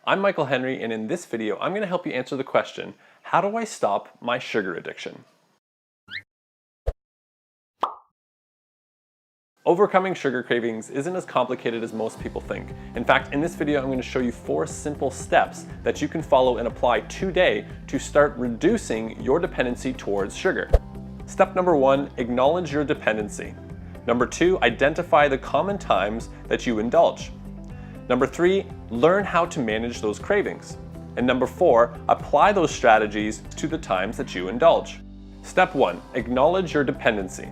I'm Michael Henry, and in this video, I'm going to help you answer the question, how do I stop my sugar addiction? Overcoming sugar cravings isn't as complicated as most people think. In fact, in this video, I'm going to show you 4 simple steps that you can follow and apply today to start reducing your dependency towards sugar. Step number 1, acknowledge your dependency. Number 2, identify the common times that you indulge. Number 3, learn how to manage those cravings. And number 4, apply those strategies to the times that you indulge. Step 1, acknowledge your dependency.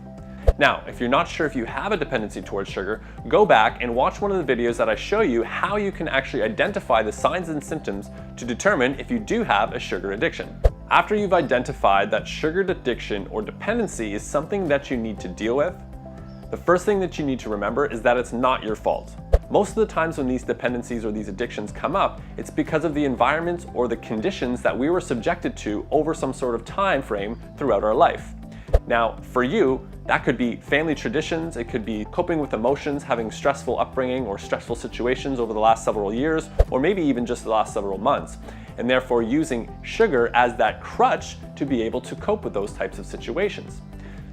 Now, if you're not sure if you have a dependency towards sugar, go back and watch one of the videos that I show you how you can actually identify the signs and symptoms to determine if you do have a sugar addiction. After you've identified that sugar addiction or dependency is something that you need to deal with, the first thing that you need to remember is that it's not your fault. Most of the times when these dependencies or these addictions come up, it's because of the environments or the conditions that we were subjected to over some sort of time frame throughout our life. Now, for you, that could be family traditions, it could be coping with emotions, having stressful upbringing or stressful situations over the last several years, or maybe even just the last several months, and therefore using sugar as that crutch to be able to cope with those types of situations.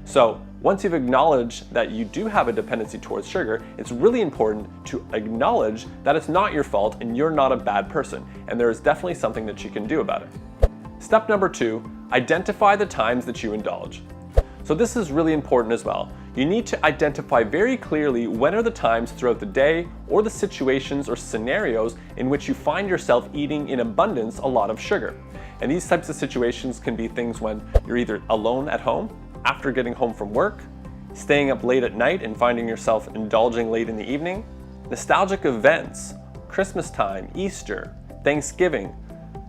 So once you've acknowledged that you do have a dependency towards sugar, it's really important to acknowledge that it's not your fault and you're not a bad person, and there is definitely something that you can do about it. Step number 2, identify the times that you indulge. So this is really important as well. You need to identify very clearly when are the times throughout the day or the situations or scenarios in which you find yourself eating in abundance a lot of sugar. And these types of situations can be things when you're either alone at home, after getting home from work, staying up late at night and finding yourself indulging late in the evening, nostalgic events, Christmas time, Easter, Thanksgiving,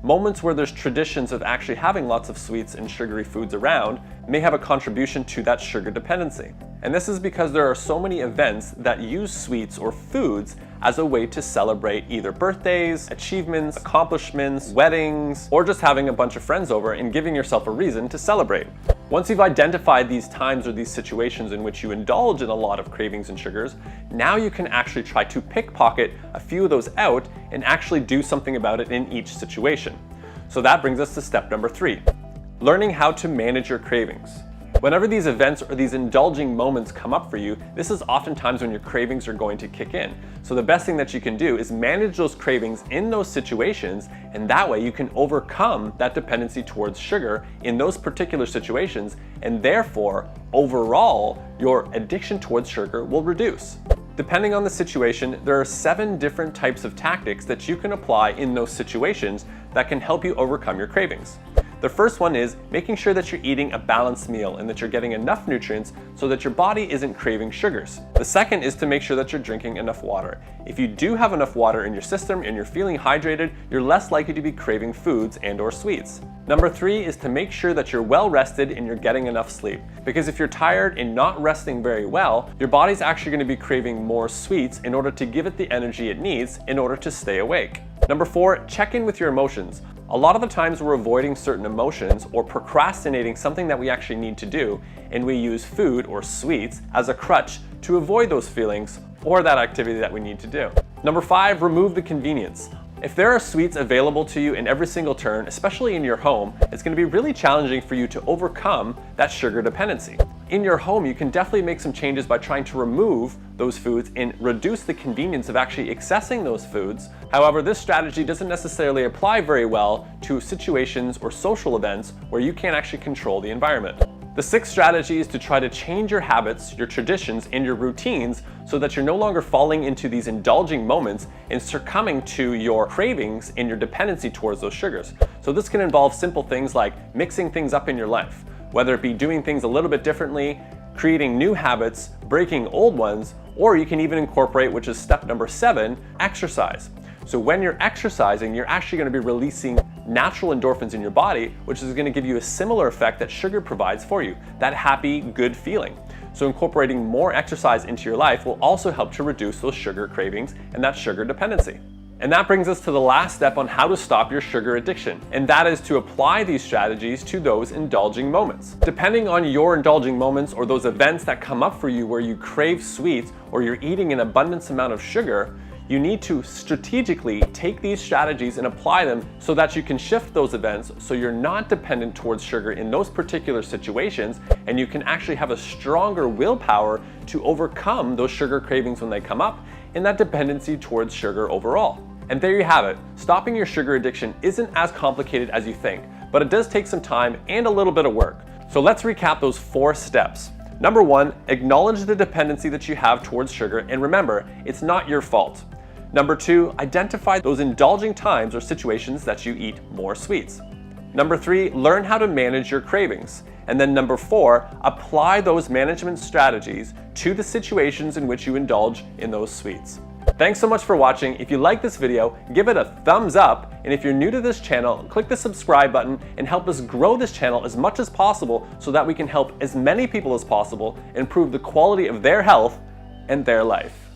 moments where there's traditions of actually having lots of sweets and sugary foods around may have a contribution to that sugar dependency. And this is because there are so many events that use sweets or foods as a way to celebrate either birthdays, achievements, accomplishments, weddings, or just having a bunch of friends over and giving yourself a reason to celebrate. Once you've identified these times or these situations in which you indulge in a lot of cravings and sugars, now you can actually try to pickpocket a few of those out and actually do something about it in each situation. So that brings us to step number 3, learning how to manage your cravings. Whenever these events or these indulging moments come up for you, this is oftentimes when your cravings are going to kick in. So the best thing that you can do is manage those cravings in those situations, and that way you can overcome that dependency towards sugar in those particular situations, and therefore, overall, your addiction towards sugar will reduce. Depending on the situation, there are 7 different types of tactics that you can apply in those situations that can help you overcome your cravings. The first one is making sure that you're eating a balanced meal and that you're getting enough nutrients so that your body isn't craving sugars. The second is to make sure that you're drinking enough water. If you do have enough water in your system and you're feeling hydrated, you're less likely to be craving foods and/or sweets. Number 3 is to make sure that you're well rested and you're getting enough sleep. Because if you're tired and not resting very well, your body's actually going to be craving more sweets in order to give it the energy it needs in order to stay awake. Number 4, check in with your emotions. A lot of the times we're avoiding certain emotions or procrastinating something that we actually need to do, and we use food or sweets as a crutch to avoid those feelings or that activity that we need to do. Number 5, remove the convenience. If there are sweets available to you in every single turn, especially in your home, it's going to be really challenging for you to overcome that sugar dependency. In your home, you can definitely make some changes by trying to remove those foods and reduce the convenience of actually accessing those foods. However, this strategy doesn't necessarily apply very well to situations or social events where you can't actually control the environment. The 6th strategy is to try to change your habits, your traditions, and your routines so that you're no longer falling into these indulging moments and succumbing to your cravings and your dependency towards those sugars. So this can involve simple things like mixing things up in your life, whether it be doing things a little bit differently, creating new habits, breaking old ones, or you can even incorporate, which is step number 7, exercise. So when you're exercising, you're actually going to be releasing natural endorphins in your body, which is going to give you a similar effect that sugar provides for you, that happy, good feeling. So incorporating more exercise into your life will also help to reduce those sugar cravings and that sugar dependency. And that brings us to the last step on how to stop your sugar addiction, and that is to apply these strategies to those indulging moments. Depending on your indulging moments or those events that come up for you where you crave sweets or you're eating an abundance amount of sugar, You need to strategically take these strategies and apply them so that you can shift those events so you're not dependent towards sugar in those particular situations, and you can actually have a stronger willpower to overcome those sugar cravings when they come up and that dependency towards sugar overall. And there you have it. Stopping your sugar addiction isn't as complicated as you think, but it does take some time and a little bit of work. So let's recap those 4 steps. Number 1, acknowledge the dependency that you have towards sugar, and remember, it's not your fault. Number 2, identify those indulging times or situations that you eat more sweets. Number 3, learn how to manage your cravings. And then number 4, apply those management strategies to the situations in which you indulge in those sweets. Thanks so much for watching. If you like this video, give it a thumbs up. And if you're new to this channel, click the subscribe button and help us grow this channel as much as possible so that we can help as many people as possible improve the quality of their health and their life.